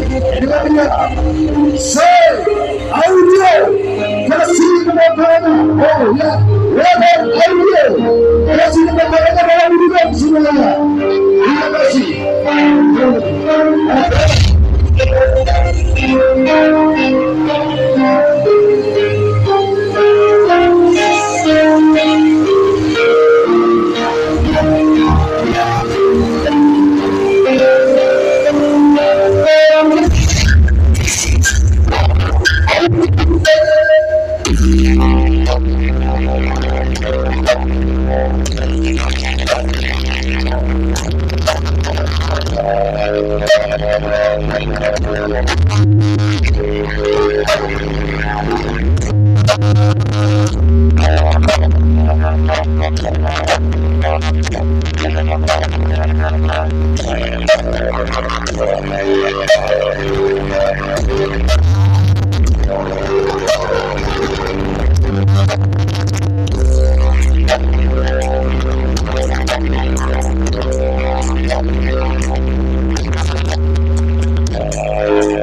Hallelujah. Say, audio. Kasih kepada oh ya. Lebar audio. Kasih kepada dalam hidup semuanya. Terima kasih.